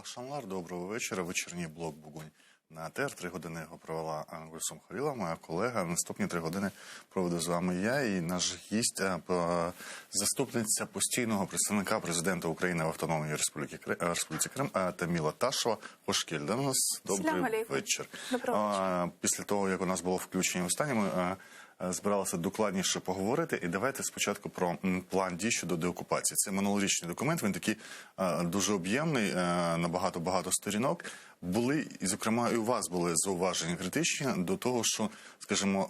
Шанлар, доброго вечора. Вечірній блок «Бугунь» на АТР. 3 години його провела Гульсум Халіла, моя колега. Наступні 3 години проведу з вами я і наш гість, заступниця постійного представника президента України в Автономній Республіці Крим Таміла Ташева. Хошкель, до нас. Добрий вечір. Після того, як у нас було включення останнє, ми збиралися докладніше поговорити. І давайте спочатку про план дій щодо деокупації. Це минулорічний документ, він такий дуже об'ємний, на багато сторінок. Були, і зокрема, і у вас були зауваження критичні до того, що, скажімо,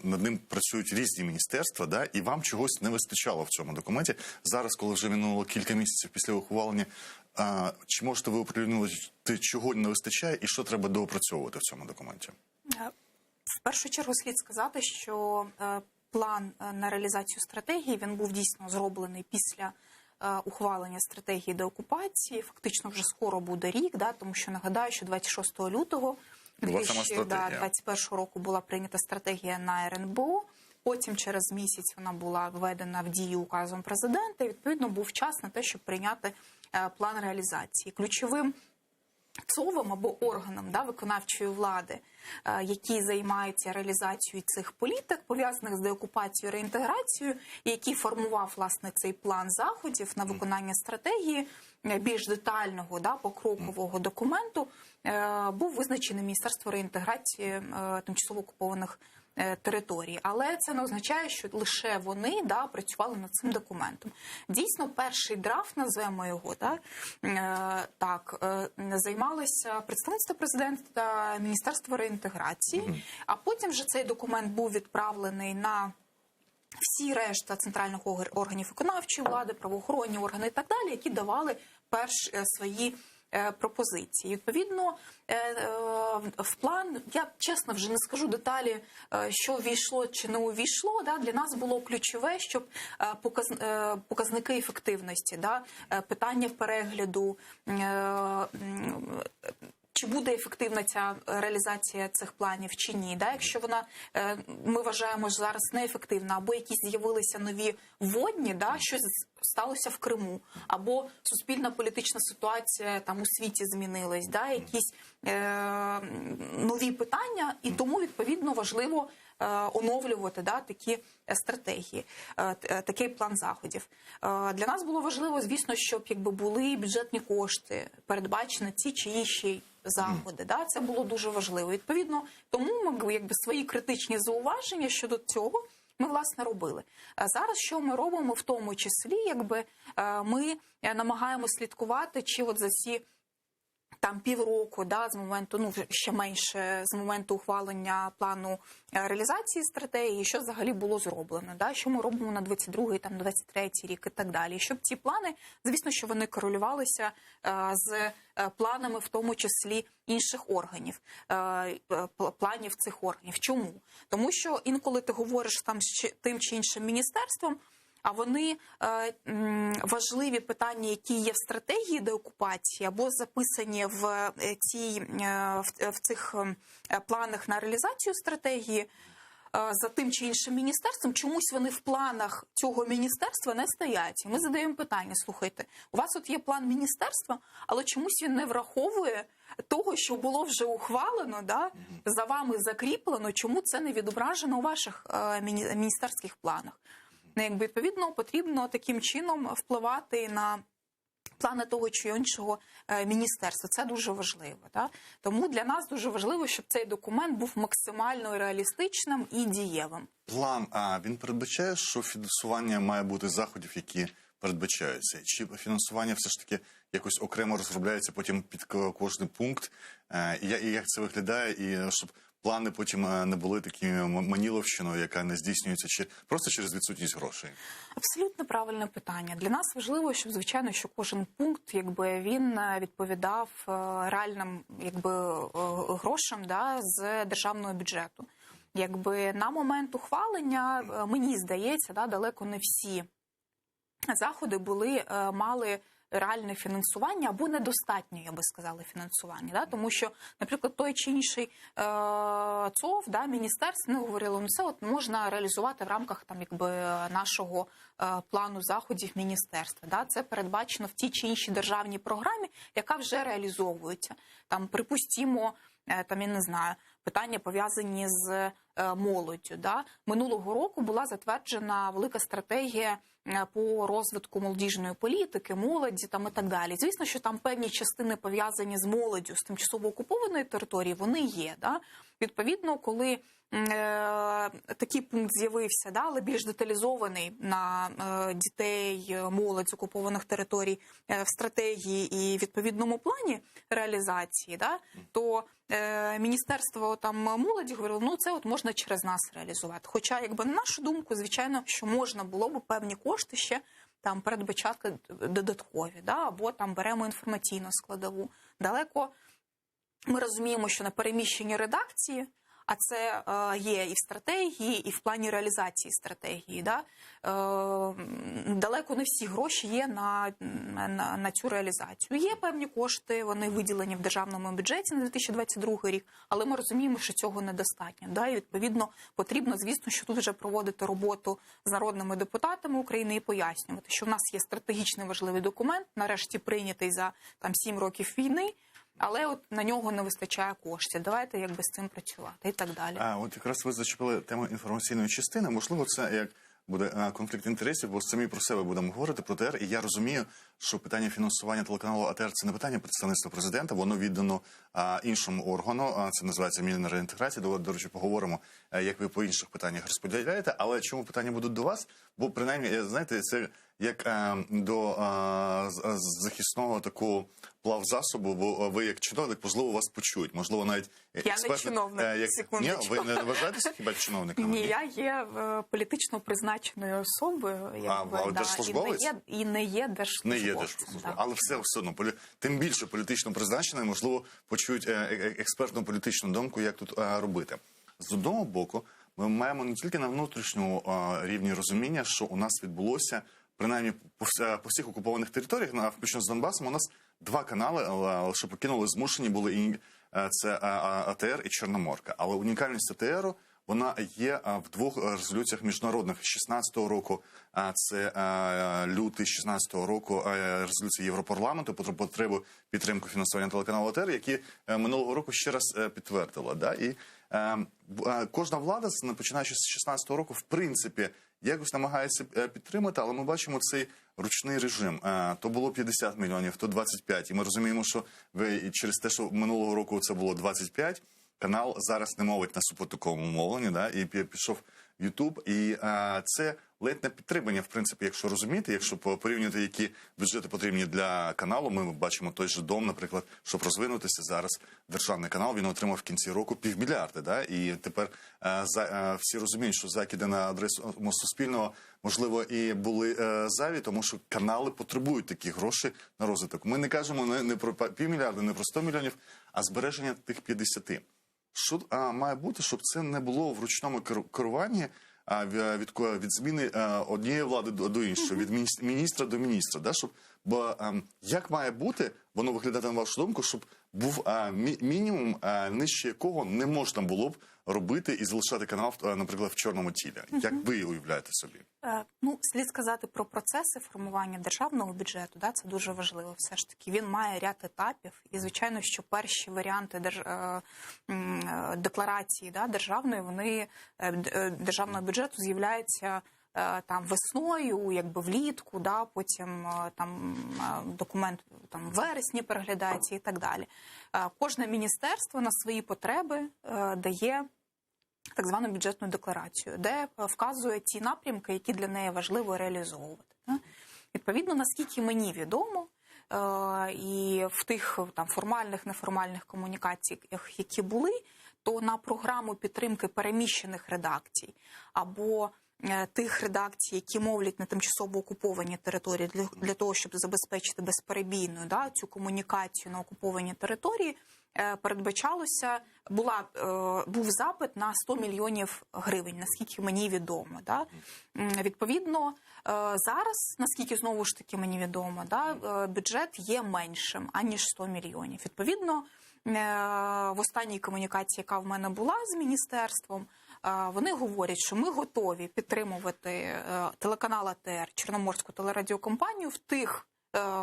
над ним працюють різні міністерства, да, і вам чогось не вистачало в цьому документі. Зараз, коли вже минуло кілька місяців після ухвалення, чи можете ви оприлюднити, чого не вистачає і що треба доопрацьовувати в цьому документі? В першу чергу слід сказати, що план на реалізацію стратегії, він був дійсно зроблений після ухвалення стратегії деокупації. Фактично вже скоро буде рік, да, тому що нагадаю, що 26 лютого 2021 року була прийнята стратегія на РНБО. Потім через місяць вона була введена в дію указом президента. І, відповідно, був час на те, щоб прийняти план реалізації. Ключовим ЦОВом або органом, да, виконавчої влади, які займаються реалізацією цих політик, пов'язаних з деокупацією, реінтеграцією, і який формував, власне, цей план заходів на виконання стратегії, більш детального, да, покрокового документу, був визначений Міністерство реінтеграції тимчасово окупованих територій. Але це не означає, що лише вони, да, працювали над цим документом. Дійсно, перший драфт, назвемо його, займалося представництво президента та Міністерство реінтеграції, а потім вже цей документ був відправлений на всі решта центральних органів виконавчої влади, правоохоронні органи і так далі, які давали свої пропозиції. Відповідно, в план, я чесно вже не скажу деталі, що увійшло чи не увійшло, да, для нас було ключове, щоб показники ефективності, да, питання перегляду, чи буде ефективна ця реалізація цих планів чи ні. Да? Якщо вона, ми вважаємо, що зараз неефективна, або якісь з'явилися нові вводні, да? Щось сталося в Криму, або суспільна політична ситуація там у світі змінилась, да? Якісь нові питання, і тому, відповідно, важливо оновлювати, да, такі стратегії, такий план заходів. Для нас було важливо, звісно, щоб якби були бюджетні кошти, передбачені ці чи інші заходи. Да, це було дуже важливо. Відповідно, тому ми якби свої критичні зауваження щодо цього ми, власне, робили. А зараз що ми робимо, в тому числі, якби ми намагаємося слідкувати, чи от за ці там півроку, да, з моменту, ну, ще менше, з моменту ухвалення плану реалізації стратегії, що взагалі було зроблено, да, що ми робимо на 22-й, там, 23-й рік і так далі. Щоб ці плани, звісно, що вони корелювалися з планами, в тому числі, інших органів, планів цих органів. Чому? Тому що інколи ти говориш там з тим чи іншим міністерством, а вони важливі питання, які є в стратегії деокупації або записані в цих планах на реалізацію стратегії за тим чи іншим міністерством, чомусь вони в планах цього міністерства не стоять. І ми задаємо питання, слухайте, у вас от є план міністерства, але чомусь він не враховує того, що було вже ухвалено, да, за вами закріплено, чому це не відображено у ваших міністерських планах. Якби, відповідно, потрібно таким чином впливати на плани того чи іншого міністерства. Це дуже важливо. Так? Тому для нас дуже важливо, щоб цей документ був максимально реалістичним і дієвим. План, він передбачає, що фінансування має бути заходів, які передбачаються? Чи фінансування все ж таки якось окремо розробляється потім під кожний пункт? І як це виглядає? І щоб плани потім не були такими маніловщиною, яка не здійснюється просто через відсутність грошей? Абсолютно правильне питання. Для нас важливо, щоб, звичайно, що кожен пункт, якби, він відповідав реальним, якби, грошам, да, з державного бюджету. Якби на момент ухвалення, мені здається, да, далеко не всі заходи мали реальне фінансування або недостатньо, я би сказала, фінансування. Да? Тому що, наприклад, той чи інший ЦОВ, да, міністерство, не говорило, ну це от можна реалізувати в рамках там, якби, нашого плану заходів міністерства. Да? Це передбачено в тій чи іншій державній програмі, яка вже реалізовується. Там, припустімо, там, я не знаю, питання пов'язані з молоддю. Да? Минулого року була затверджена велика стратегія по розвитку молодіжної політики, молоді там і так далі. Звісно, що там певні частини пов'язані з молоддю з тимчасово окупованої території, вони є. Да? Відповідно, коли такий пункт з'явився, да, але більш деталізований на дітей, молодь з окупованих територій в стратегії і відповідному плані реалізації, да, то Міністерство там молоді говорило, ну це от можна через нас реалізувати. Хоча, якби на нашу думку, звичайно, що можна було б певні кошти ще там передбачати додаткові, да, або там беремо інформаційну складову. Далеко ми розуміємо, що на переміщенні редакції, а це є і в стратегії, і в плані реалізації стратегії. Да? Далеко не всі гроші є на цю реалізацію. Є певні кошти, вони виділені в державному бюджеті на 2022 рік, але ми розуміємо, що цього недостатньо. Да? І, відповідно, потрібно, звісно, що тут вже проводити роботу з народними депутатами України і пояснювати, що в нас є стратегічний важливий документ, нарешті прийнятий за там 7 років війни, але от на нього не вистачає коштів. Давайте якби з цим працювати і так далі. От якраз ви зачепили тему інформаційної частини. Можливо, це як буде конфлікт інтересів, бо самі про себе будемо говорити про ТР. І я розумію, що питання фінансування телеканалу АТР – це не питання представництва президента, воно віддано іншому органу, це називається Мінреінтеграція. До речі, поговоримо, як ви по інших питаннях розподіляєте. Але чому питання будуть до вас? Бо, принаймні, знаєте, це як до захисного такого плавзасобу, бо ви як чиновник, можливо, вас почують. Можливо, навіть я не чиновник, секундочку. Ні, ви не вважаєтеся хіба чиновником? Ні, я є політично призначеною особою. Але держслужбовець? І не є держслужбовцем. Не є держслужбовцем. Але все одно, тим більше політично призначеною, можливо, почують експертну політичну думку, як тут робити. З одного боку, ми маємо не тільки на внутрішньому рівні розуміння, що у нас відбулося, принаймні по всіх окупованих територіях, включно з Донбасом, у нас 2 канали лише покинули, змушені були, це АТР і Чорноморка. Але унікальність АТРу, вона є в 2 резолюціях міжнародних 16-го року, це лютий 16-го року, резолюції Європарламенту про потребу підтримки фінансування телеканалу АТР, які минулого року ще раз підтвердила. Да? І кожна влада, починаючи з 16-го року, в принципі, якось намагається підтримати, але ми бачимо цей ручний режим. То було 50 мільйонів, то 25. І ми розуміємо, що ви через те, що минулого року це було 25, канал зараз не мовить на супутниковому мовленні, да, і пішов в YouTube. І це ледь не підтримання, в принципі, якщо розуміти, якщо порівнювати, які бюджети потрібні для каналу. Ми бачимо той же Дом, наприклад, щоб розвинутися зараз. Державний канал, він отримав в кінці року 500 мільйонів, да, і тепер всі розуміють, що закиди на адресу Суспільного, можливо, і були зайві, тому що канали потребують такі гроші на розвиток. Ми не кажемо не про 500 мільйонів, не про 100 мільйонів, а збереження тих 50. Що має бути, щоб це не було в ручному керуванні, від зміни однієї влади до іншої, від міністра до міністра, да, щоб, бо як має бути, воно виглядати на вашу думку, щоб був мінімум, нижче якого не можна було б робити і залишати канал, наприклад, в чорному тілі. Як ви уявляєте собі? Ну, слід сказати про процеси формування державного бюджету, да, це дуже важливо все ж таки. Він має ряд етапів, і, звичайно, що перші варіанти декларації, да, державної, вони, державного бюджету з'являються там весною, якби влітку, да, потім там документ там в вересні переглядається і так далі. Кожне міністерство на свої потреби дає так звану бюджетну декларацію, де вказує ті напрямки, які для неї важливо реалізовувати. Відповідно, наскільки мені відомо, і в тих там формальних, неформальних комунікаціях, які були, то на програму підтримки переміщених редакцій або тих редакцій, які мовлять на тимчасово окуповані території, для того, щоб забезпечити безперебійну, да, цю комунікацію на окупованій території, передбачалося, був запит на 100 мільйонів гривень, наскільки мені відомо. Да? Відповідно, зараз, наскільки знову ж таки мені відомо, да, бюджет є меншим, аніж 100 мільйонів. Відповідно, в останній комунікації, яка в мене була з міністерством, вони говорять, що ми готові підтримувати телеканал АТР, Чорноморську телерадіокомпанію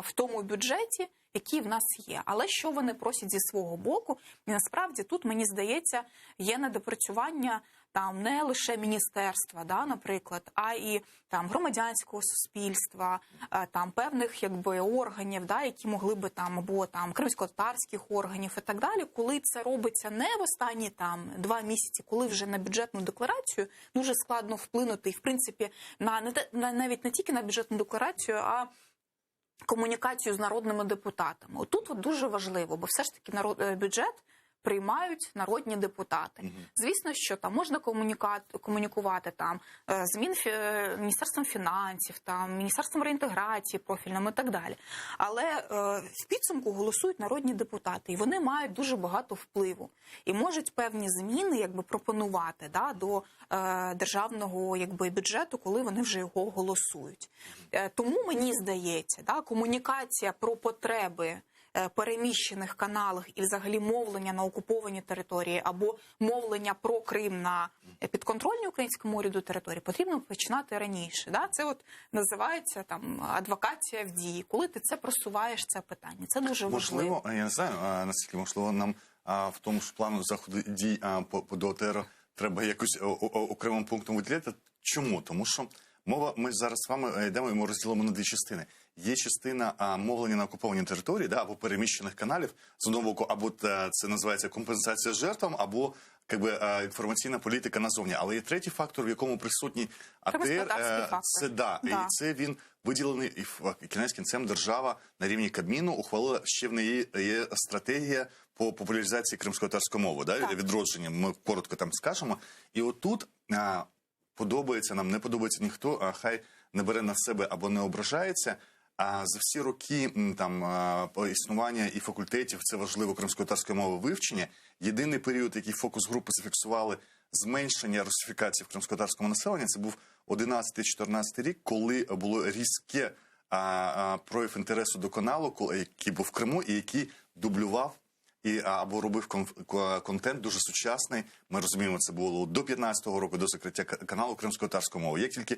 в тому бюджеті, який в нас є. Але що вони просять зі свого боку? І насправді тут, мені здається, є недопрацювання там не лише міністерства, да, наприклад, а і там громадянського суспільства, там певних органів, да, які могли би там або там кримськотатарських органів і так далі, коли це робиться не в останні там 2 місяці, коли вже на бюджетну декларацію дуже складно вплинути і в принципі навіть не тільки на бюджетну декларацію, а комунікацію з народними депутатами. Отут дуже важливо, бо все ж таки бюджет приймають народні депутати. Звісно, що там можна комунікувати там з Міністерством фінансів, там Міністерством реінтеграції профільним і так далі. Але в підсумку голосують народні депутати, і вони мають дуже багато впливу. І можуть певні зміни пропонувати, да, до державного бюджету, коли вони вже його голосують. Тому, мені здається, да, комунікація про потреби переміщених каналах і взагалі мовлення на окупованій території або мовлення про Крим на підконтрольній українському уряду території потрібно починати раніше. Да? Це називається там адвокація в дії. Коли ти це просуваєш, це питання. Це дуже важливо. Можливо, я не знаю, наскільки можливо нам в тому ж плану заходу дій до ОТР треба якось окремим пунктом виділяти. Чому? Тому що мова, ми зараз з вами йдемо і ми розділимо на 2 частини. Є частина мовлення на окупованій території, да, або переміщених каналів, з одного боку, або це називається компенсація жертвам, або інформаційна політика назовні. Але є третій фактор, в якому присутній АТР. І це він виділений, і кінець кінцем держава на рівні Кабміну ухвалила, ще в неї є стратегія по популяризації кримськотатарської мови, да, відродження, ми коротко там скажемо. І отут подобається нам, не подобається ніхто, а хай не бере на себе або не ображається. А за всі роки існування і факультетів, це важливо, кримськотатарської мови вивчення, єдиний період, який фокус-групи зафіксували зменшення русифікації в кримськотатарському населенні, це був 11-14 рік, коли було різке прояв інтересу до каналу, який був в Криму і який дублював або робив контент дуже сучасний. Ми розуміємо, це було до 15-го року, до закриття каналу кримськотатарської мови. Як тільки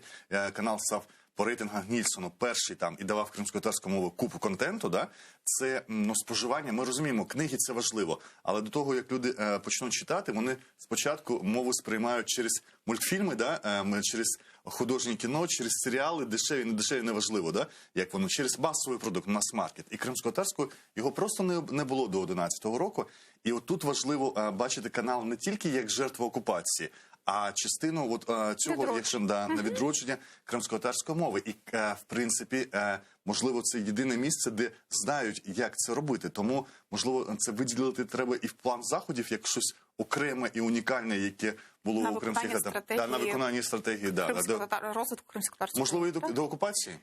канал став по рейтингах Нільсону перший там і давав кримськотатарську мову купу контенту, да, це споживання. Ми розуміємо, книги це важливо, але до того, як люди почнуть читати, вони спочатку мову сприймають через мультфільми, да, через художнє кіно, через серіали, дешеві, не дешеві, неважливо, да, як воно, через масовий продукт, мас-маркет. І кримськотатарську його просто не було до 11-го року. І отут важливо бачити канал не тільки як жертву окупації, а частину цього, якщо на відродження кримськотатарської мови. І, в принципі, можливо, це єдине місце, де знають, як це робити. Тому, можливо, це виділити треба і в план заходів, як щось окреме і унікальне, яке було у кримських татар. На виконанні стратегії. Розвитку кримськотатарської. Можливо, і до окупації?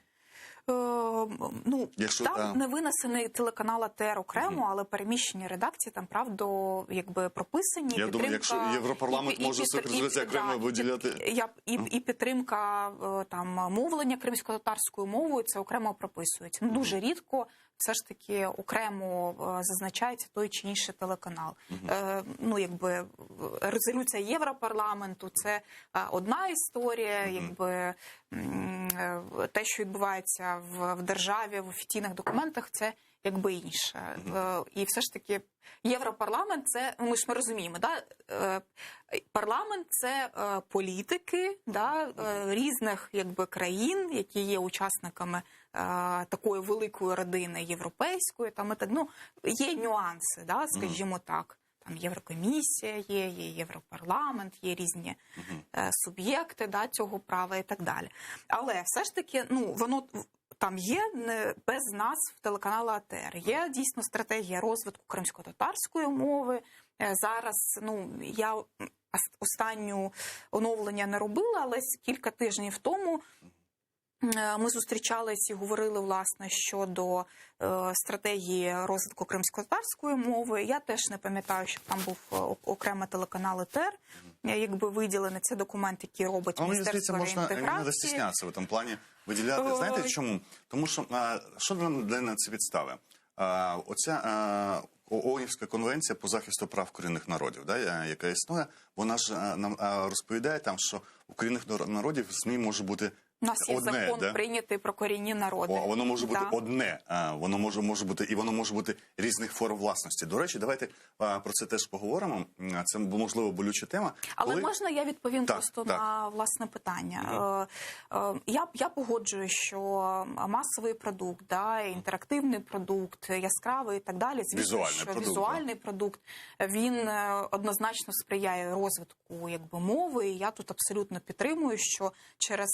Там не винесений телеканал АТР окремо, але переміщені редакції там, правда, прописані. Я думаю, якщо Європарламент може секретаріат окремо виділяти. І підтримка там мовлення кримськотатарською мовою, це окремо прописується. Дуже рідко все ж таки окремо зазначається той чи інший телеканал. Резолюція Європарламенту – це одна історія, те, що відбувається в державі, в офіційних документах, це інше. І все ж таки Європарламент – це, ми розуміємо, да? Парламент – це політики, да? Різних країн, які є учасниками такої великої родини європейської. Там, є нюанси, да? Скажімо так. Там Єврокомісія є Європарламент, є різні суб'єкти цього права і так далі. Але все ж таки, воно там є без назв телеканалу АТР. Є дійсно стратегія розвитку кримськотатарської мови. Зараз, я останню оновлення не робила, але кілька тижнів тому Ми зустрічались і говорили, власне, щодо стратегії розвитку кримськотатарської мови. Я теж не пам'ятаю, щоб там був окремий телеканал ЕТЕР, якби виділений. Це документ, який робить Мені здається, Міністерство можна не реінтеграції. застіснятися в цьому плані виділяти. Знаєте чому? Тому що, що для нас це підстави? Оця ООНівська конвенція по захисту прав корінних народів, да, яка існує, вона ж нам розповідає там, що у корінних народів в ЗМІ може бути У нас є одне, закон да? прийнятий про корінні народи. Воно може бути Да. одне, воно може бути, і воно може бути різних форм власності. До речі, давайте про це теж поговоримо. Це можливо болюча тема. Але можна я відповім Так, просто так. на власне питання? Я погоджую, що масовий продукт, да, інтерактивний продукт, яскравий і так далі, звісно, Візуальний що продукт, візуальний продукт, він однозначно сприяє розвитку якби мови. І я тут абсолютно підтримую, що через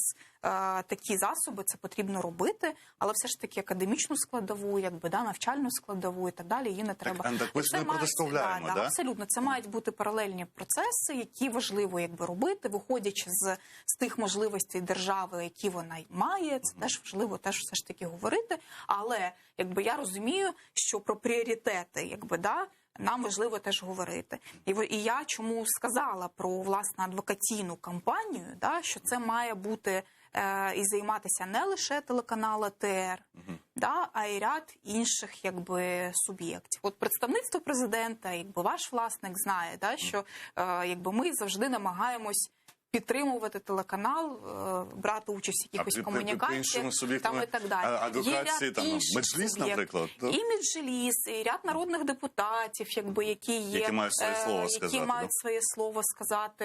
такі засоби це потрібно робити, але все ж таки академічну складову, якби да, навчальну складову і так далі, її не треба. Так ми ж не протиставляємо, да? Абсолютно, це мають бути паралельні процеси, які важливо якби робити, виходячи з тих можливостей держави, які вона і це теж важливо теж все ж таки говорити. Але якби я розумію, що про пріоритети, якби да. Нам важливо теж говорити. І я чому сказала про, власне, адвокаційну кампанію, да, що це має бути і займатися не лише телеканал АТР, да, а й ряд інших якби, суб'єктів. От представництво президента, якби ваш власник знає, да, що якби, ми завжди намагаємось підтримувати телеканал, брати участь в якихось комунікаціях там і так далі. Адвокації, там, Меджліс, наприклад. І Меджліс, і ряд народних депутатів, якби, які мають своє слово сказати. Які мають своє слово сказати,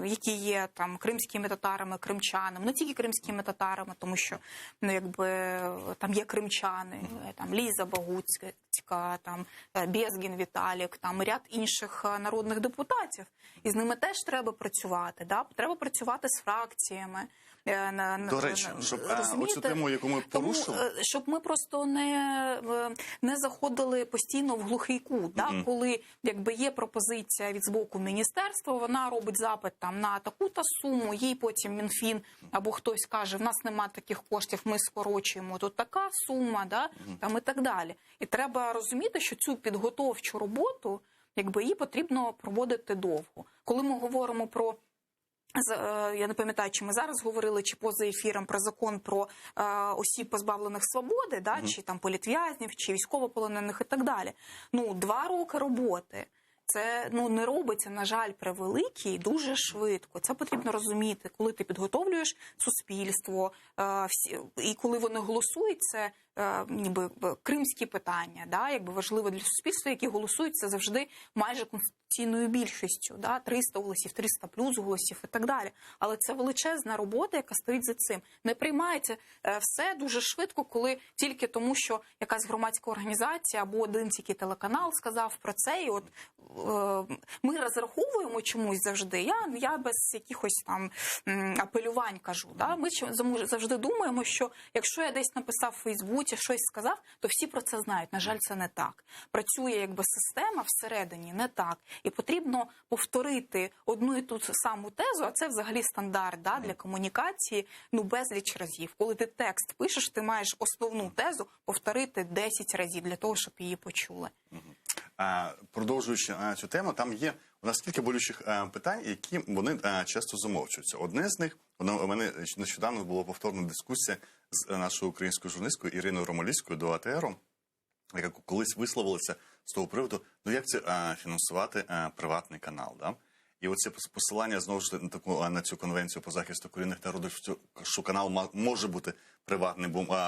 які є там кримськими татарами, кримчанами, не тільки кримськими татарами, тому що ну, якби, там є кримчани, там Ліза Багуцька, там Безгін Віталік, там ряд інших народних депутатів. І з ними теж треба працювати. Да? Треба працювати з фракціями. До речі, щоб оцю тему, яку ми порушили... Тому, щоб ми просто не заходили постійно в глухий кут. Да? Коли якби, є пропозиція від збоку міністерства, вона робить запит там, на таку-то суму, їй потім Мінфін або хтось каже, в нас немає таких коштів, ми скорочуємо, тут така сума, да? Там, і так далі. І треба розуміти, що цю підготовчу роботу якби, її потрібно проводити довго. Коли ми говоримо про, я не пам'ятаю, чи ми зараз говорили, чи поза ефіром, про закон про осіб, позбавлених свободи, да, чи там політв'язнів, чи військовополонених і так далі. Ну, 2 роки роботи. Це ну, не робиться, на жаль, превеликий, дуже швидко. Це потрібно розуміти, коли ти підготовлюєш суспільство, і коли вони голосують, це ніби кримські питання, да, якби важливо для суспільства, які голосують, це завжди майже конституційною більшістю, да, 300 голосів, 300 плюс голосів і так далі. Але це величезна робота, яка стоїть за цим. Не приймається все дуже швидко, коли тільки тому, що якась громадська організація або один тільки телеканал сказав про це, і от ми розраховуємо чомусь завжди. Я без якихось там апелювань кажу. Да? Ми завжди думаємо, що якщо я десь написав в Фейсбуці, щось сказав, то всі про це знають. На жаль, це не так. Працює якби система всередині не так. І потрібно повторити одну і ту саму тезу, а це взагалі стандарт да, для комунікації, ну безліч разів. Коли ти текст пишеш, ти маєш основну тезу повторити 10 разів для того, щоб її почули. Продовжуючи цю тему, там є у нас кілька болючих питань, які вони часто замовчуються. Одне з них, у мене нещодавно була повторна дискусія з нашою українською журналісткою Іриною Ромалівською до АТРу, яка колись висловилася з того приводу, ну як це фінансувати приватний канал, да? І оце посилання знову ж на цю конвенцію по захисту корінних народів, що канал може бути приватним, бо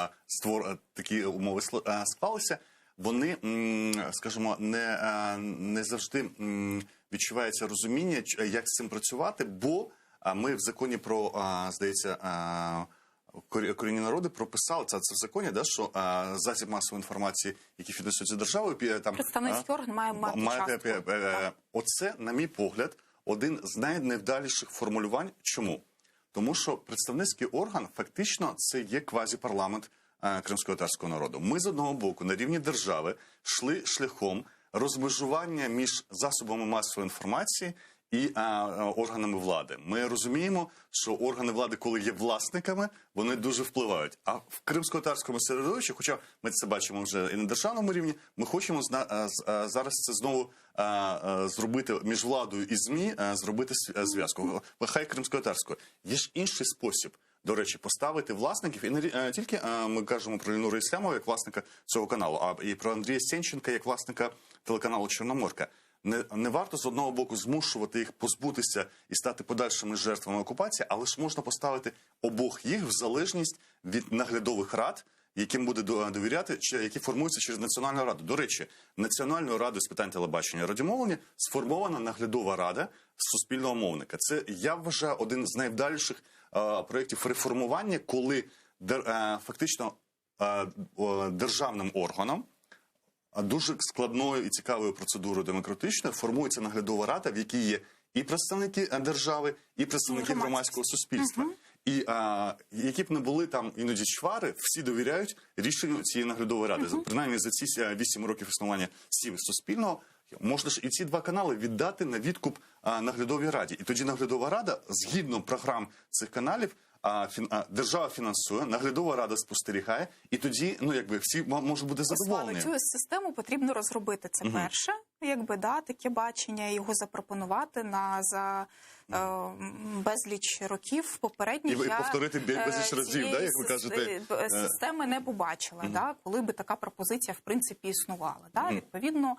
такі умови склалися. Вони, скажімо, не завжди відчувається розуміння, як з цим працювати, бо ми в законі про, здається, корінні народи прописали, це в законі, да, що засіб масової інформації, який фінансується державою, там представницький орган має мати частку. Оце, на мій погляд, один з найневдаліших формулювань. Чому? Тому що представницький орган фактично це є квазіпарламент кримськотатарського народу. Ми з одного боку на рівні держави йшли шляхом розмежування між засобами масової інформації і органами влади. Ми розуміємо, що органи влади, коли є власниками, вони дуже впливають. А в кримсько-татарському середовищі, хоча ми це бачимо вже і на державному рівні, ми хочемо зараз це знову зробити між владою і ЗМІ, зробити зв'язку. Хай кримсько-татарською. Є ж інший спосіб. До речі, поставити власників, і не тільки ми кажемо про Ільнура Ислямова як власника цього каналу, а і про Андрія Сенченка як власника телеканалу «Чорноморка». Не варто з одного боку змушувати їх позбутися і стати подальшими жертвами окупації, але ж можна поставити обох їх в залежність від наглядових рад, яким буде довіряти, чи які формуються через Національну раду. До речі, Національною радою з питань телебачення і радіомовлення сформована наглядова рада суспільного мовника. Це, я вважаю, один з найвдаліших проєктів реформування, коли фактично державним органом, дуже складною і цікавою процедурою демократичною формується наглядова рада, в якій є і представники держави, і представники громадського суспільства. І які б не були там іноді чвари, всі довіряють рішенню цієї наглядової ради. Принаймні за ці 8 років існування Суспільного можна ж і ці два канали віддати на відкуп наглядовій раді. І тоді наглядова рада, згідно програм цих каналів, держава фінансує, наглядова рада спостерігає, і тоді, всі можуть бути задоволені. Цю систему потрібно розробити. Це перше, таке бачення, його запропонувати за безліч років попередніх. І повторити безліч разів, як ви кажете. Системи не побачила, коли би така пропозиція, в принципі, існувала. Відповідно,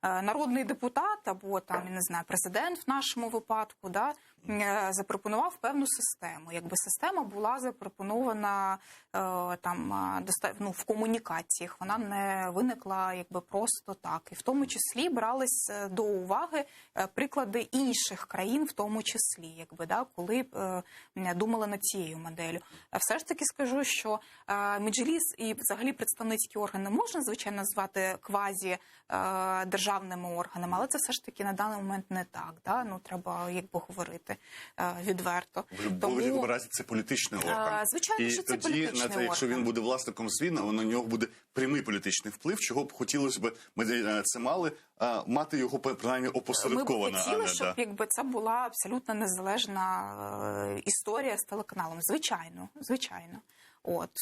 народний депутат або президент в нашому випадку, запропонував певну систему. Якби система була запропонована в комунікаціях, вона не виникла просто так. І в тому числі брались до уваги приклади інших країн, в тому числі, коли думали над цією моделлю. Все ж таки скажу, що Меджліс і взагалі представницькі органи можна, звичайно, назвати квазі-державними органами, але це все ж таки на даний момент не так. Треба говорити відверто. В будь-якому разі це політичний орган. Звичайно, що це політичний орган. Якщо він буде власником ЗМІ, на нього буде прямий політичний вплив, чого б хотілося б, ми це мали, мати його принаймні опосередковано. Ми б хотіли, щоб це була абсолютно незалежна історія з телеканалом. Звичайно.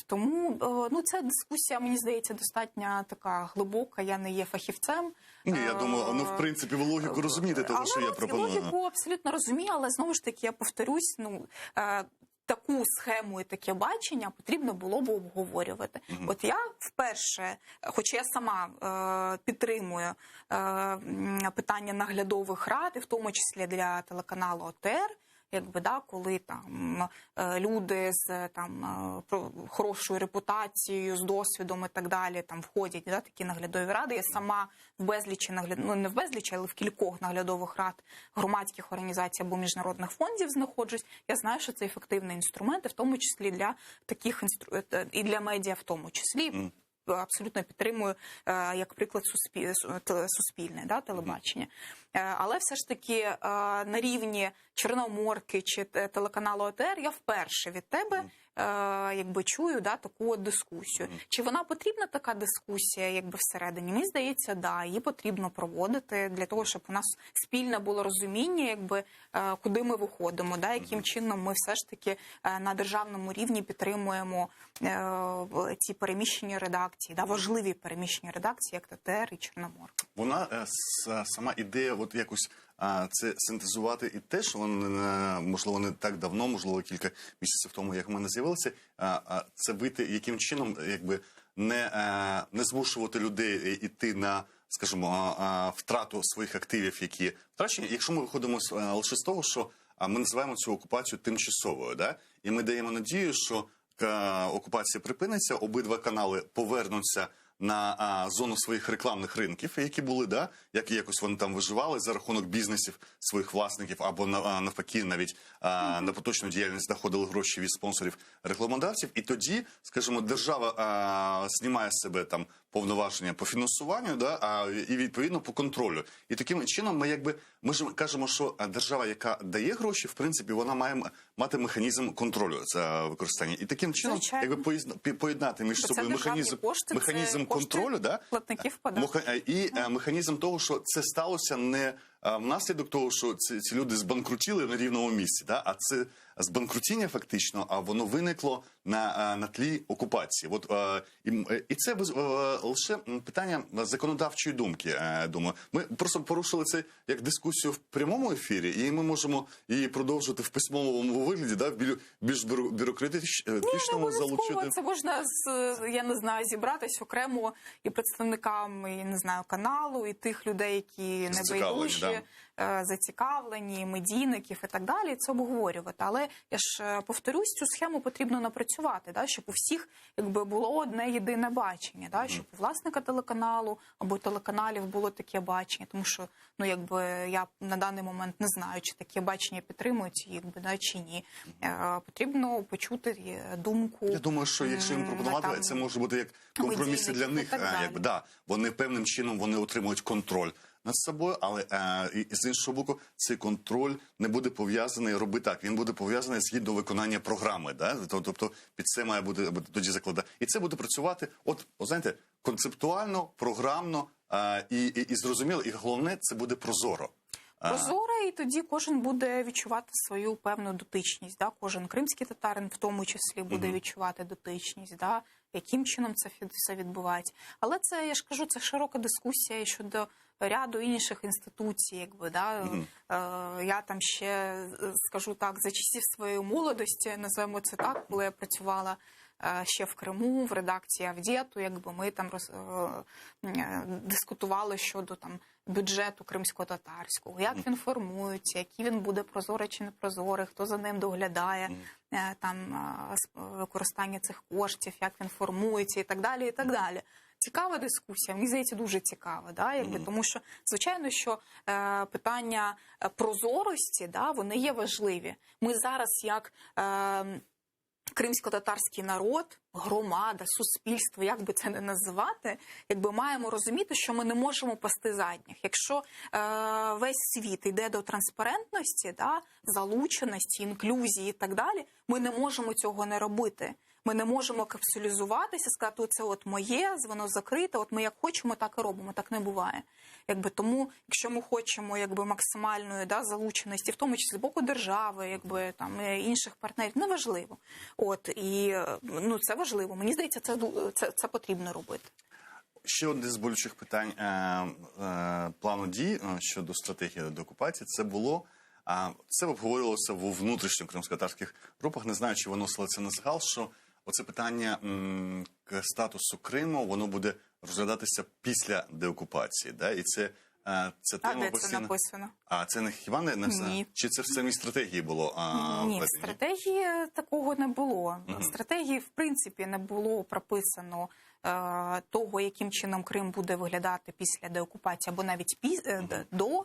Тому ця дискусія, мені здається, достатньо така глибока, я не є фахівцем. Ні, я думаю, в принципі, ви логіку розумієте того, що я пропоную. Логіку абсолютно розумію, але знову ж таки, я повторюсь, таку схему і таке бачення потрібно було б обговорювати. От я вперше, хоч я сама підтримую питання наглядових рад, і в тому числі для телеканалу ОТР, коли люди з хорошою репутацією, з досвідом і так далі входять такі наглядові ради. Я сама в безлічі не в безлічі, але в кількох наглядових рад громадських організацій або міжнародних фондів знаходжусь. Я знаю, що це ефективний інструмент, і в тому числі для таких і для медіа, в тому числі. Абсолютно підтримую, як приклад, суспільне телебачення. Але все ж таки на рівні Чорноморки чи телеканалу ОТР я вперше від тебе чую таку дискусію. Чи вона потрібна, така дискусія, всередині? Мені здається, її потрібно проводити для того, щоб у нас спільне було розуміння, куди ми виходимо, яким чином ми все ж таки на державному рівні підтримуємо ці переміщені редакції, важливі переміщені редакції, як ТТР і Чорноморка. Вона сама ідея якось це синтезувати і те, що вони, можливо, не так давно, можливо, кілька місяців тому, як в мене з'явилося, це вийти, яким чином, не змушувати людей йти на, скажімо, втрату своїх активів, які втрачені. Якщо ми виходимо лише з того, що ми називаємо цю окупацію тимчасовою, і ми даємо надію, що окупація припиниться, обидва канали повернуться на зону своїх рекламних ринків, які були, як якось вони там виживали за рахунок бізнесів своїх власників, або навпаки навіть на поточну діяльність знаходили гроші від спонсорів рекламодавців. І тоді, скажімо, держава знімає з себе повноваження по фінансуванню, і відповідно по контролю. І таким чином ми ж кажемо, що держава, яка дає гроші, в принципі, вона має мати механізм контролю за використання. І таким чином, поєднати між собою механізм контролю, платників податків. І механізм того, що це сталося не внаслідок того, що ці люди збанкрутіли на рівному місці, да? А це збанкрутіння фактично, а воно виникло на тлі окупації. І це лише питання законодавчої думки, я думаю. Ми просто порушили це як дискусію в прямому ефірі, і ми можемо її продовжувати в письмовому вигляді, да? Більш бюрократичному залучити. Це можна, я не знаю, зібратись окремо і представникам, і, не знаю, каналу, і тих людей, які небайдужі, зацікавлені, медійників і так далі, це обговорювати. Але я ж повторюсь, цю схему потрібно напрацювати, да, щоб у всіх якби було одне єдине бачення, да, щоб у власника телеканалу або телеканалів було таке бачення, тому що я на даний момент не знаю, чи таке бачення підтримують, чи ні. Потрібно почути думку. Я думаю, що якщо їм пропонувати, це може бути як компроміси для них. Вони певним чином отримують контроль над собою, але з іншого боку, цей контроль не буде пов'язаний, він буде пов'язаний згідно виконання програми, да? Тобто під це має бути тоді закладати. І це буде працювати, знаєте, концептуально, програмно і зрозуміло, і головне, це буде прозоро. Прозоро, і тоді кожен буде відчувати свою певну дотичність. Да? Кожен кримський татарин в тому числі буде відчувати дотичність. Да? Яким чином це все відбувається. Але це, я ж кажу, це широка дискусія щодо ряду інших інституцій. Я там ще, скажу так, за часів своєї молодості, називаємо це так, коли я працювала ще в Криму, в редакції Авдєту, ми там дискутували щодо бюджету кримсько-татарського, як він формується, який він буде прозорий чи не прозорий, хто за ним доглядає, використання цих коштів, як він формується і так далі, і так далі. Цікава дискусія, мені здається, дуже цікава, тому що, звичайно, що питання прозорості, вони є важливі. Ми зараз, як кримсько-татарський народ, громада, суспільство, як би це не називати, маємо розуміти, що ми не можемо пасти задніх. Якщо весь світ йде до транспарентності, залученості, інклюзії і так далі, ми не можемо цього не робити. Ми не можемо капсулізуватися, сказати, це моє, воно закрите, ми як хочемо, так і робимо. Так не буває. Тому, якщо ми хочемо максимальної залученості, в тому числі з боку держави, інших партнерів, неважливо. Це важливо. Мені здається, це потрібно робити. Ще одне з болючих питань плану дій щодо стратегії деокупації, це обговорювалося в внутрішньо-кримськотатарських групах, не знаю, чи виносило це на загал, що оце питання статусу Криму, воно буде розглядатися після деокупації, да? І це тема де це написано? А це не хіба не Ні. Чи це в самій стратегії було? Ні, в стратегії такого не було. В стратегії, в принципі, не було прописано того, яким чином Крим буде виглядати після деокупації, або навіть до.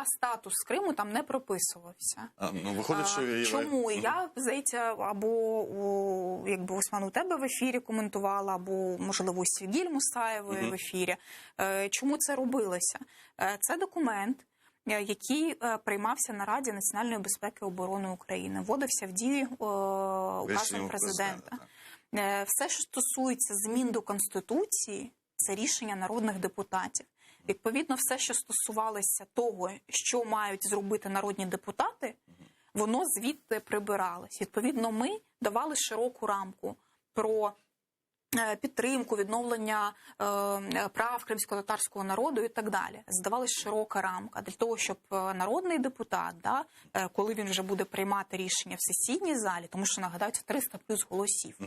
Статус Криму там не прописувався. Виходить, що чому? Я, здається, або Осман у тебе в ефірі коментувала, або, можливо, у Сігіль Мусаєвої в ефірі. Чому це робилося? Це документ, який приймався на Раді національної безпеки і оборони України, вводився в дію указом президента. Все, що стосується змін до Конституції, це рішення народних депутатів. Відповідно, все, що стосувалося того, що мають зробити народні депутати, воно звідти прибиралось. Відповідно, ми давали широку рамку про підтримку, відновлення прав кримсько-татарського народу і так далі. Здавалась широка рамка для того, щоб народний депутат, коли він вже буде приймати рішення в сесійній залі, тому що, нагадаю, це 300 плюс голосів.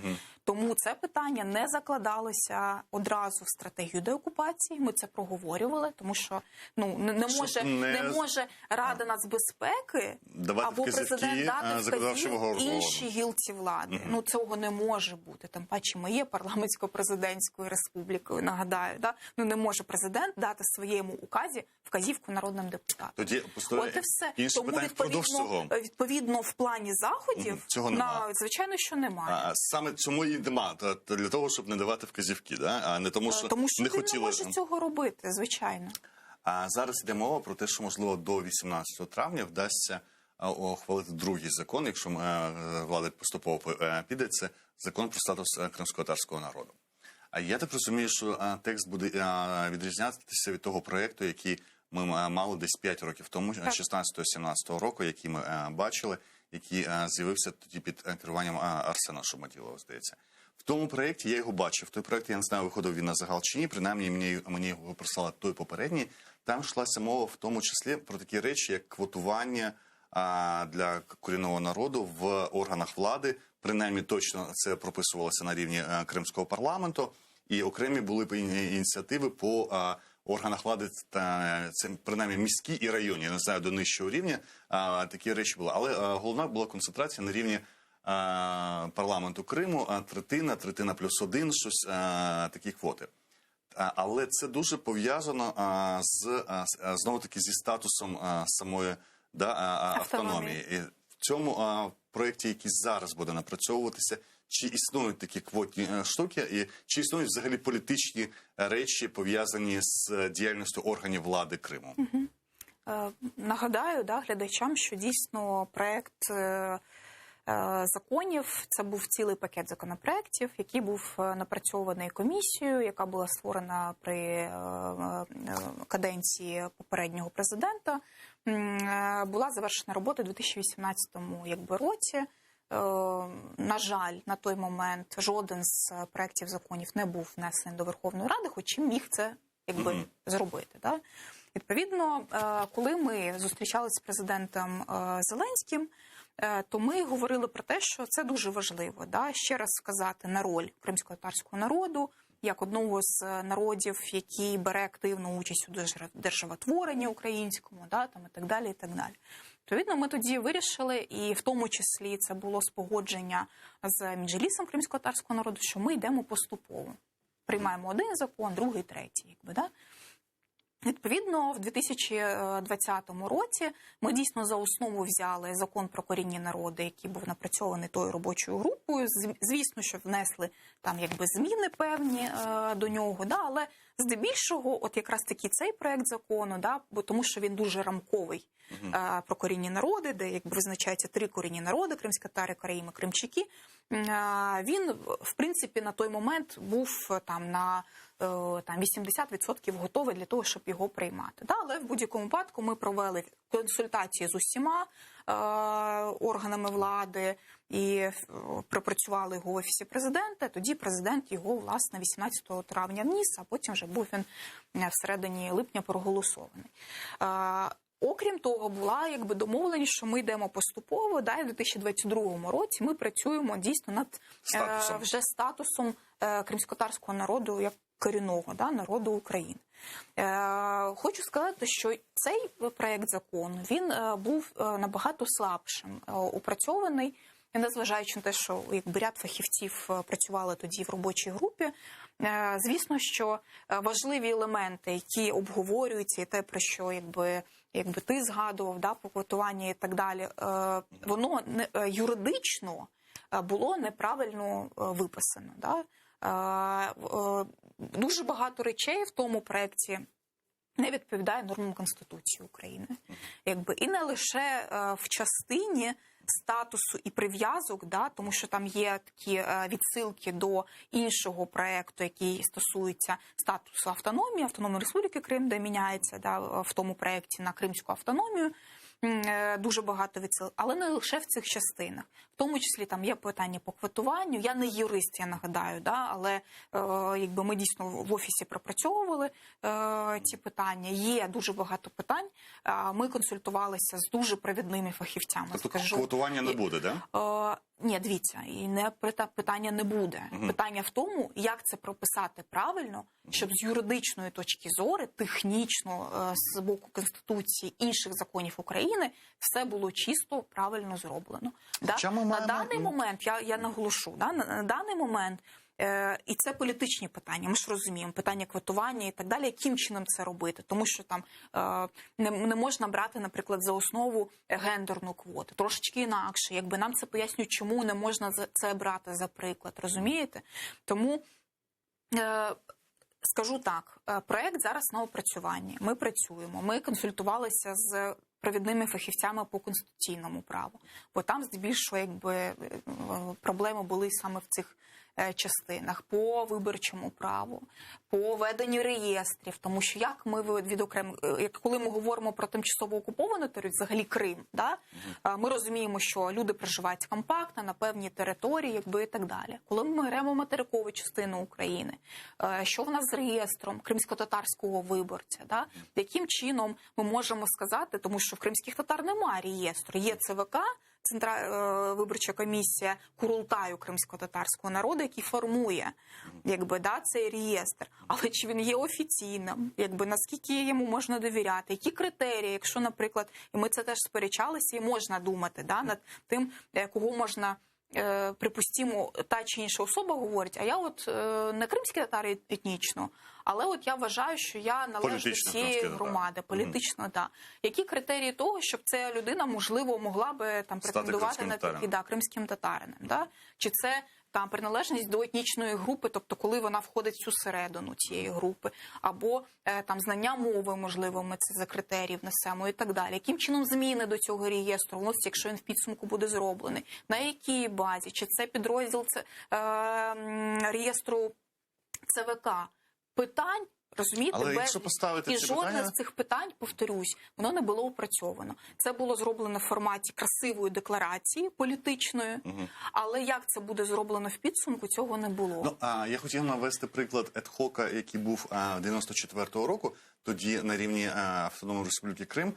Тому це питання не закладалося одразу в стратегію деокупації. Ми це проговорювали, тому що не може Рада нацбезпеки або президент дати вказівки іншій гілці влади. Цього не може бути. Тим паче ми є парламентсько-президентською республікою, нагадаю. Не може президент дати своєму указі вказівку народним депутатам. Тоді от і все. Тому відповідно в плані заходів, звичайно, що немає. Саме цьому і нема, для того, щоб не давати вказівки, а не тому, що не хотіли. Не може цього робити, звичайно. А зараз йде мова про те, що, можливо, до 18 травня вдасться ухвалити другий закон, якщо влада поступово піде, це закон про статус кримськотатарського народу. А я так розумію, що текст буде відрізнятися від того проєкту, який ми мали десь 5 років тому, 16-17 року, які ми бачили, який з'явився тоді під керуванням Арсена Шуматілова, здається. В тому проєкті я його бачив. Той проєкт, я не знаю, виходив він на загал чи ні, принаймні мені його прислали той попередній. Там йшлася мова в тому числі про такі речі, як квотування для корінного народу в органах влади. Принаймні точно це прописувалося на рівні кримського парламенту. І окремі були ініціативи по органах влади, це принаймні міські і районні, я не знаю, до нижчого рівня такі речі були. Але головна була концентрація на рівні парламенту Криму, третина плюс 1, щось такі квоти. Але це дуже пов'язано знову-таки зі статусом самої автономії. І в цьому проєкті, який зараз буде напрацьовуватися, чи існують такі квотні штуки, і чи існують взагалі політичні речі, пов'язані з діяльністю органів влади Криму? Нагадаю глядачам, що дійсно проєкт законів, це був цілий пакет законопроєктів, який був напрацьований комісією, яка була створена при каденції попереднього президента. Була завершена робота у 2018 році. На жаль, на той момент жоден з проєктів законів не був внесений до Верховної Ради, хоч міг це зробити. Да? Відповідно, коли ми зустрічалися з президентом Зеленським, то ми говорили про те, що це дуже важливо. Да? Ще раз сказати на роль кримськотатарського народу, як одного з народів, який бере активну участь у державотворенні українському, да? Там, і так далі, і так далі. Відповідно, ми тоді вирішили, і в тому числі це було спогодження з Меджлісом кримськотатарського народу, що ми йдемо поступово. Приймаємо один закон, другий, третій. Да? Відповідно, в 2020 році ми дійсно за основу взяли закон про корінні народи, який був напрацьований тою робочою групою. Звісно, що внесли там зміни певні до нього, да? Але здебільшого, от якраз таки цей проект закону, да? Бо тому що він дуже рамковий про корінні народи, де визначаються 3 корінні народи: кримські татари, караїми, кримчаки. Він, в принципі, на той момент був на 80% готовий для того, щоб його приймати. Да? Але в будь-якому випадку ми провели консультації з усіма органами влади і пропрацювали його в Офісі президента. Тоді президент його, власне, 18 травня вніс, а потім вже був він всередині липня проголосований. Окрім того, була домовленість, що ми йдемо поступово, да, і в 2022 році ми працюємо дійсно над статусом кримськотатарського народу як корінного, да, народу України. Хочу сказати, що цей проєкт закону, він був набагато слабшим опрацьований, незважаючи на те, що ряд фахівців працювали тоді в робочій групі. Звісно, що важливі елементи, які обговорюються, і те, про що ти згадував, да, по квотуванню і так далі, воно юридично було неправильно виписано. Да? Дуже багато речей в тому проєкті не відповідає нормам Конституції України. І не лише в частині статусу і прив'язок, да, тому що там є такі відсилки до іншого проєкту, який стосується статусу автономії, Автономної Республіки Крим, де міняється, да, в тому проєкті на кримську автономію. Дуже багато відсилок, але не лише в цих частинах. В тому числі там є питання по квотуванню. Я не юрист, я нагадаю, да, але ми дійсно в Офісі пропрацьовували ці питання. Є дуже багато питань. Ми консультувалися з дуже провідними фахівцями. Тобто квотування не буде, да? Ні, дивіться, і питання не буде. Питання в тому, як це прописати правильно, щоб з юридичної точки зору, технічно, з боку Конституції, інших законів України, все було чисто, правильно зроблено. Да? На даний момент, я наголошу, да, на даний момент, і це політичні питання, ми ж розуміємо, питання квотування і так далі, яким чином це робити, тому що там не можна брати, наприклад, за основу гендерну квоту, трошечки інакше, нам це пояснюють, чому не можна це брати за приклад, розумієте? Тому скажу так, проект зараз на опрацюванні, ми працюємо, ми консультувалися з провідними фахівцями по конституційному праву, бо там здебільшого проблеми були саме в цих частинах, по виборчому праву, по веденню реєстрів, тому що як ми коли ми говоримо про тимчасово окуповану територію, взагалі Крим, да, ми розуміємо, що люди проживають компактно на певній території, якби і так далі. Коли ми беремо материкову частину України, що в нас з реєстром кримсько-татарського виборця, да, яким чином ми можемо сказати, тому що в кримських татар немає реєстру, є ЦВК, виборча комісія Курултаю кримсько-татарського народу, який формує, якби, да, цей реєстр. Але чи він є офіційним? Якби, наскільки йому можна довіряти? Які критерії, якщо, наприклад, і ми це теж сперечалися, і можна думати, да, над тим, кого можна, припустимо, та чи інша особа говорить, а я от не кримський татар етнічно, але от я вважаю, що я належу до цієї громади, політично, так. Які критерії того, щоб ця людина, можливо, могла би там претендувати на такі, да, кримським татарином, да? Чи це там приналежність до етнічної групи, тобто коли вона входить в цю середину цієї групи, або там знання мови, можливо, ми це за критерії внесемо і так далі. Яким чином зміни до цього реєстру вносять, якщо він в підсумку буде зроблений? На якій базі? Чи це підрозділ реєстру ЦВК? Питань, розумієте, але якщо поставити і ці жодне питання... з цих питань, повторюсь, воно не було опрацьовано. Це було зроблено в форматі красивої декларації політичної, але як це буде зроблено в підсумку, цього не було. Ну, я хотів навести приклад ед-хока, який був 94-го року. Тоді на рівні Автономної Республіки Крим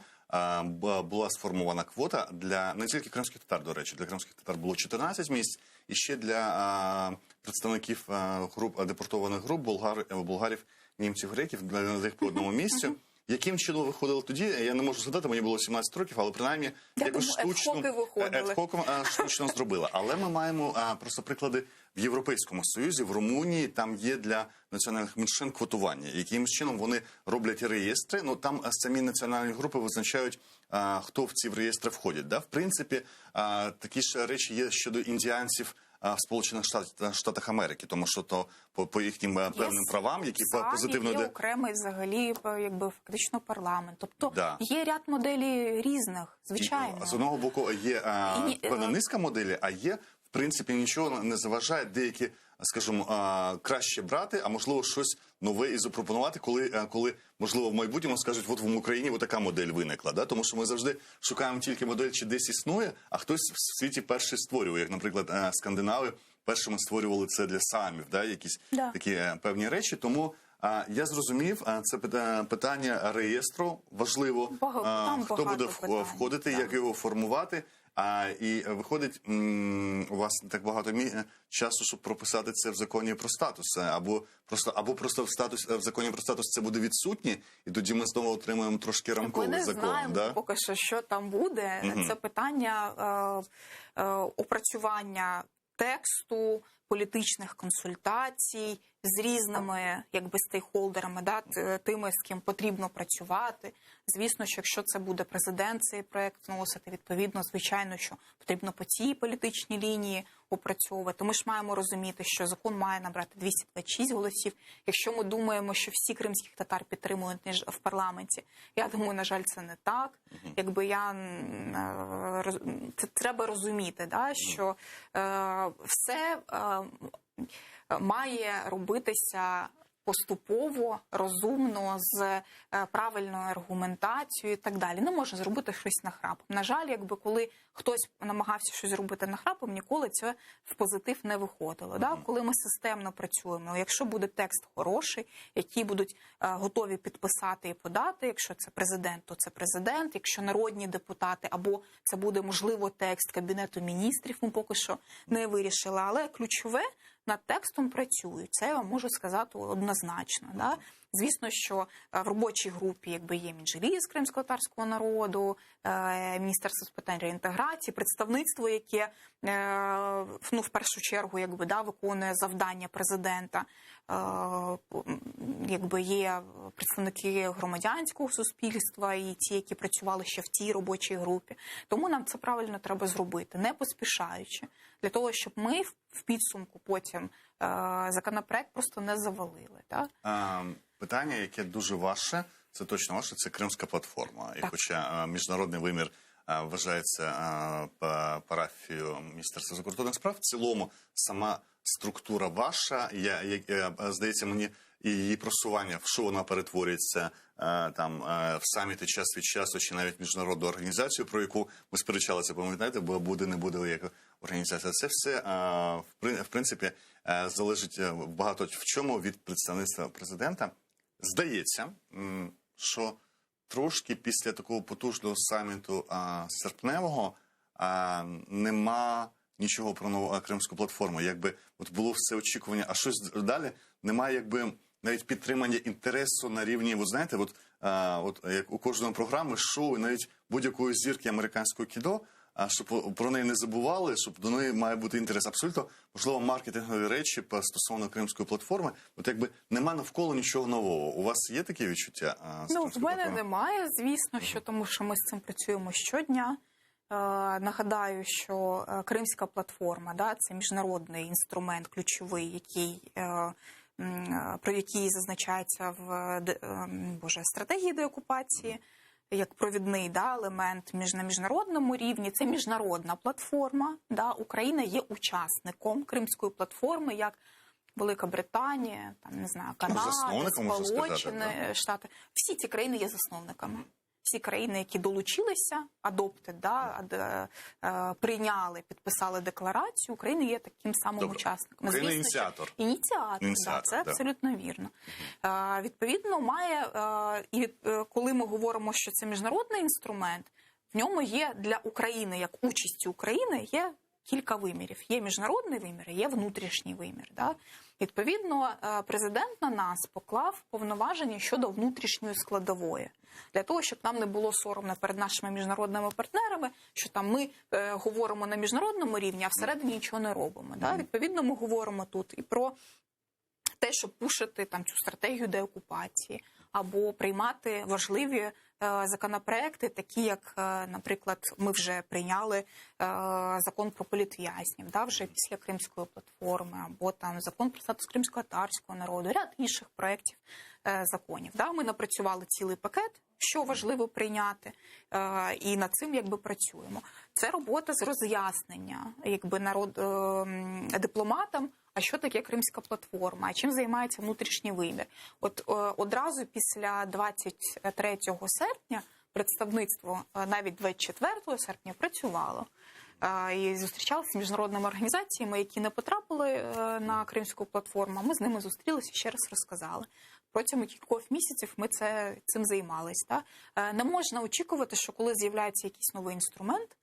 була сформована квота для не тільки кримських татар, до речі, для кримських татар було 14 місць, і ще для представників депортованих груп, болгарів, німців, греків, для них по одному місцю. Яким чином виходили тоді, я не можу згадати, мені було 17 років, але принаймні якось штучно зробили. Але ми маємо просто приклади в Європейському Союзі, в Румунії, там є для національних меншин квотування. Якимось чином вони роблять реєстри, ну там самі національні групи визначають, хто в ці реєстри входять. Да? В принципі, такі ж речі є щодо індіанців в Сполучених Штатах Америки, тому що то по їхнім певним правам, які позитивно... Є окремий взагалі, якби, фактично парламент. Тобто да. Є ряд моделей різних, звичайно. І, з одного боку є певна низка моделі, а є, в принципі, нічого не заважає деякі, скажімо, краще брати, а можливо щось нове і запропонувати, коли можливо в майбутньому скажуть, от в Україні от така модель виникла, да? Тому що ми завжди шукаємо тільки модель, чи десь існує, а хтось в світі перший створює, як, наприклад, скандинави першими створювали це для самів, да? Якісь такі певні речі, тому я зрозумів, це питання реєстру важливо, хто буде входити, як його формувати. І виходить, у вас не так багато часу, щоб прописати це в законі про статус, або просто в законі про статус це буде відсутнє, і тоді ми знову отримаємо трошки рамковий закон. Ми не знаємо поки що там буде. Це питання опрацювання тексту, політичних консультацій з різними, якби, стейкхолдерами, да, тими, з ким потрібно працювати. Звісно, що якщо це буде президент цей проект вносити, відповідно, звичайно, що потрібно по цій політичній лінії опрацьовувати. Ми ж маємо розуміти, що закон має набрати 226 голосів. Якщо ми думаємо, що всі кримських татар підтримують в парламенті, я думаю, на жаль, це не так. Якби це треба розуміти, да, що все має робитися поступово, розумно, з правильною аргументацією і так далі. Не можна зробити щось нахрапом. На жаль, якби коли хтось намагався щось зробити нахрапом, ніколи це в позитив не виходило. Да? Коли ми системно працюємо, якщо буде текст хороший, які будуть готові підписати і подати, якщо це президент, то це президент, якщо народні депутати, або це буде, можливо, текст Кабінету міністрів, ми поки що не вирішили. Але ключове, над текстом працюють. Це я вам можу сказати однозначно. Да? Звісно, що в робочій групі якби є Мінжеліз кримсько-татарського народу, Міністерство з питань реінтеграції, представництво, яке в першу чергу якби, да, виконує завдання президента. Якби є представники громадянського суспільства і ті, які працювали ще в тій робочій групі. Тому нам це правильно треба зробити, не поспішаючи, для того, щоб ми в підсумку потім законопроект просто не завалили. Так? Питання, яке дуже ваше, це точно ваше, це Кримська платформа. І хоча міжнародний вимір вважається парафією Міністерства закордонних справ. В цілому сама структура ваша, здається мені, і її просування, в що вона перетворюється там в саміти час від часу, чи навіть міжнародну організацію, про яку ми сперечалися, пам'ятаєте, бо буде, не буде як організація. Це все, в принципі, залежить багато в чому від представництва президента. Здається, що трошки після такого потужного саміту серпневого нема нічого про нову Кримську платформу. Якби от було все очікування, а щось далі немає, якби навіть підтримання інтересу на рівні, ви знаєте, от як у кожної програми, шоу, навіть будь-якої зірки американського кіно, щоб про неї не забували, щоб до неї має бути інтерес. Абсолютно, можливо, маркетингові речі стосовно Кримської платформи. От якби нема навколо нічого нового. У вас є такі відчуття? В мене немає, звісно, що тому що ми з цим працюємо щодня. Нагадаю, що Кримська платформа, да, це міжнародний інструмент ключовий, про який зазначається в стратегії деокупації, як провідний елемент на міжнародному рівні. Це міжнародна платформа. Да, Україна є учасником Кримської платформи, як Велика Британія, Канада, Сполучені Штати. Всі ці країни є засновниками. Всі країни, які долучилися, прийняли, підписали декларацію, Україна є таким самим учасником. Україна ініціатор. Ініціатор, це абсолютно вірно. Відповідно, коли ми говоримо, що це міжнародний інструмент, в ньому є для України, як участі України, є кілька вимірів. Є міжнародний вимір, є внутрішній вимір. Да? Відповідно, президент на нас поклав повноваження щодо внутрішньої складової. Для того, щоб нам не було соромно перед нашими міжнародними партнерами, що там ми говоримо на міжнародному рівні, а всередині нічого не робимо. Да? Відповідно, ми говоримо тут і про те, щоб пушити цю стратегію деокупації, або приймати важливі законопроекти, такі як, наприклад, ми вже прийняли закон про політв'язнів, вже після Кримської платформи, або закон про статус кримсько-татарського народу, ряд інших проєктів законів. Ми напрацювали цілий пакет, що важливо прийняти, і над цим працюємо. Це робота з роз'яснення дипломатам, а що таке Кримська платформа, а чим займається внутрішній вимір. Одразу після 23 серпня представництво навіть 24 серпня працювало. І зустрічалися з міжнародними організаціями, які не потрапили на Кримську платформу. Ми з ними зустрілися і ще раз розказали. Протягом кількох місяців ми цим займалися. Не можна очікувати, що коли з'являється якийсь новий інструмент,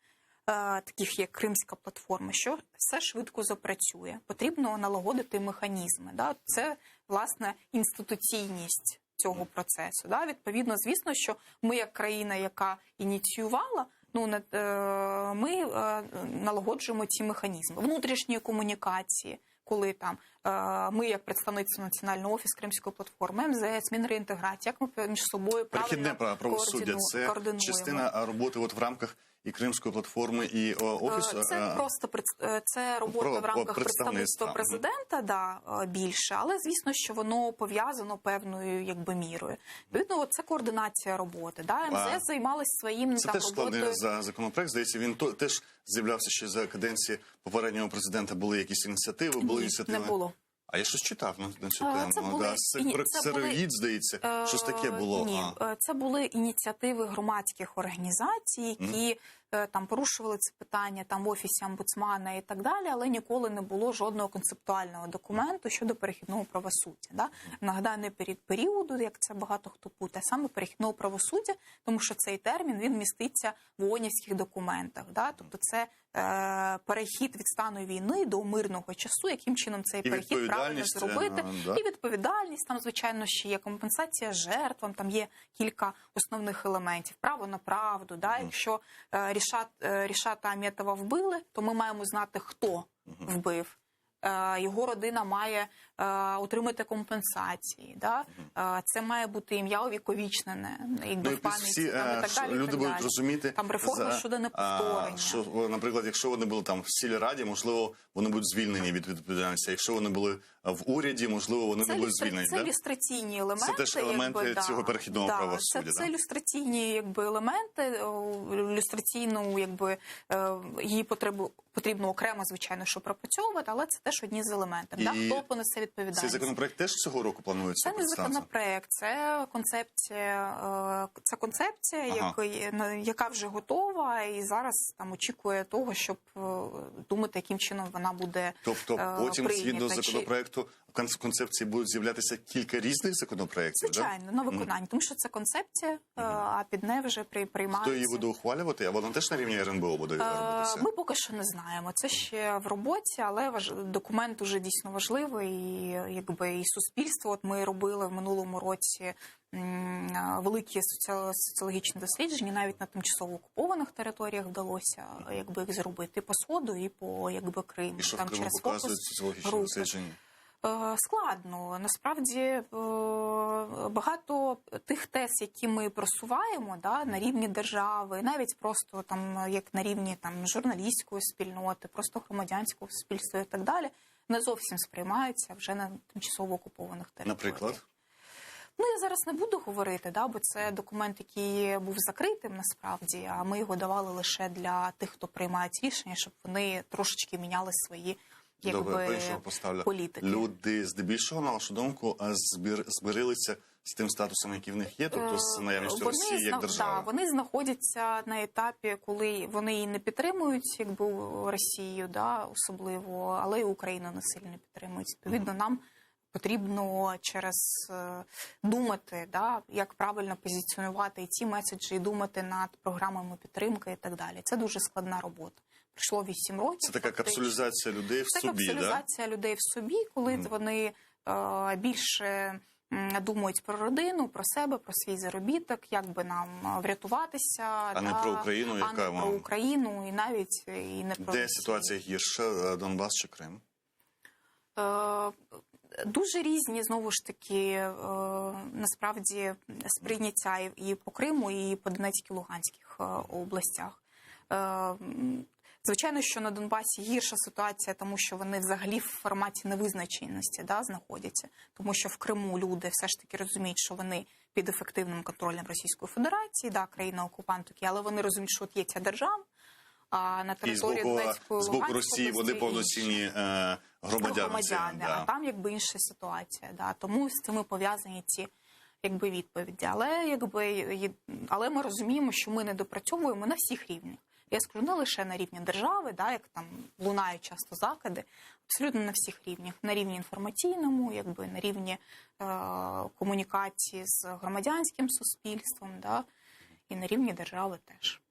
таких як Кримська платформа, що все швидко запрацює. Потрібно налагодити механізми. Да? Це, власне, інституційність цього процесу. Да? Відповідно, звісно, що ми, як країна, яка ініціювала, ми налагоджуємо ці механізми внутрішньої комунікації, коли ми, як представництво Національного офісу Кримської платформи, МЗС, Мінреінтеграції, як ми між собою правильно правосуддя. Це частина роботи в рамках і Кримської платформи, і офісу? Це робота в рамках представництва президента, більше, але звісно, що воно пов'язано певною мірою. Відповідно, це координація роботи. МЗС займалась своїм Це теж складний законопроект, здається, він теж з'являвся ще за каденції попереднього президента. Були якісь ініціативи? Не було. А я щось читав на цю тему. Сироїд, здається, щось таке було. Ні, це були ініціативи громадських організацій, які порушували це питання в офісі омбудсмана і так далі, але ніколи не було жодного концептуального документу щодо перехідного правосуддя. Нагадаю, не періоду, як це багато хто путає, а саме перехідного правосуддя, тому що цей термін, він міститься в ООНівських документах. Тобто це перехід від стану війни до мирного часу, яким чином цей перехід правильно зробити. І відповідальність, звичайно, ще є компенсація жертвам, там є кілька основних елементів. Право на правду. Якщо Рішата Ахметова вбили, то ми маємо знати, хто вбив його родина має отримати компенсації. Да? Це має бути ім'я увіковічнене, якби в пам'яті всі, там, і так далі. люди будуть розуміти, там реформи щодо неповторення. що, наприклад, якщо вони були там в сільраді, можливо, вони будуть звільнені від відповідальності. Якщо вони були в уряді, можливо, вони не будуть звільнені. Це ілюстраційні елементи. Це теж елементи якби, цього перехідного правосуддя. Це ілюстраційні якби, елементи, ілюстраційну якби, її потрібно окремо, звичайно, що пропрацьовувати, але це теж одні з елементів. Да? Хто понесе відповідальність? Цей законопроект теж цього року планується Це не законопроект, це концепція, яка вже готова і зараз там очікує того, щоб думати, яким чином вона буде Тобто потім, згідно прийнята. законопроекту, в концепції будуть з'являтися кілька різних законопроєктів? Звичайно, на виконання, тому що це концепція, а під нею вже приймається. Хто її буде ухвалювати? А вона теж на рівні РНБО буде робитися? Ми поки що не знаємо. Це ще в роботі, але документ уже дійсно важливий. І, якби, і суспільство. От ми робили в минулому році великі соціологічні дослідження, навіть на тимчасово окупованих територіях вдалося якби, їх зробити по Сходу і по якби, Криму. І що там в Криму через показують соціологічні дослідження? Складно. Насправді багато тих тез, які ми просуваємо на рівні держави, навіть просто там як на рівні там журналістської спільноти, просто громадянського суспільства і так далі, не зовсім сприймаються вже на тимчасово окупованих територіях. Наприклад? Ну, я зараз не буду говорити, бо це документ, який був закритим насправді, а ми його давали лише для тих, хто приймає рішення, щоб вони трошечки міняли свої політики. Люди здебільшого, на вашу думку, змирилися з тим статусом, який в них є, тобто з наявністю Росії як держави? Так, вони знаходяться на етапі, коли вони і не підтримують якби, Росію, особливо, але і Україну не сильно підтримують. Відповідно, нам потрібно через думати, як правильно позиціонувати і ці меседжі, і думати над програмами підтримки і так далі. Це дуже складна робота. Пройшло 8 років. Це така капсулізація людей в собі, Це капсулізація людей в собі, коли вони більше думають про родину, про себе, про свій заробіток, як би нам врятуватися. А не про Україну, яка про Україну, і навіть і не про Де ситуація гірша, Донбас чи Крим? Дуже різні, знову ж таки, насправді, сприйняття і по Криму, і по Донецькій, Луганських областях. Звичайно, що на Донбасі гірша ситуація, тому що вони взагалі в форматі невизначеності знаходяться. Тому що в Криму люди все ж таки розуміють, що вони під ефективним контролем Російської Федерації, країна-окупант, але вони розуміють, що от є ця держава, а на території Донецької, з боку Росії вони повноцінні громадяни. А там якби інша ситуація. Тому з цими пов'язані ці якби відповіді. Але ми розуміємо, що ми не допрацьовуємо на всіх рівнях. Я скажу, не лише на рівні держави, як там лунають часто закиди, абсолютно на всіх рівнях. На рівні інформаційному, на рівні комунікації з громадянським суспільством, і на рівні держави теж.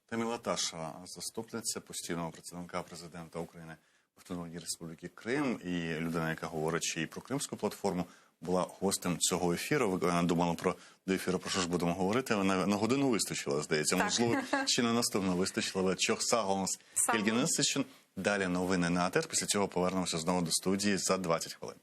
Таміла Ташева, заступниця постійного представника президента України в Автономній Республіці Крим і людина, яка говорить ще і про Кримську платформу, була гостем цього ефіру. Ви думали до ефіру, про що ж будемо говорити. На годину вистачило, здається. Можливо, ще на наступну вистачило. Чохсаголос Кельгінесичен. Далі новини на АТР. Після цього повернемося знову до студії за 20 хвилин.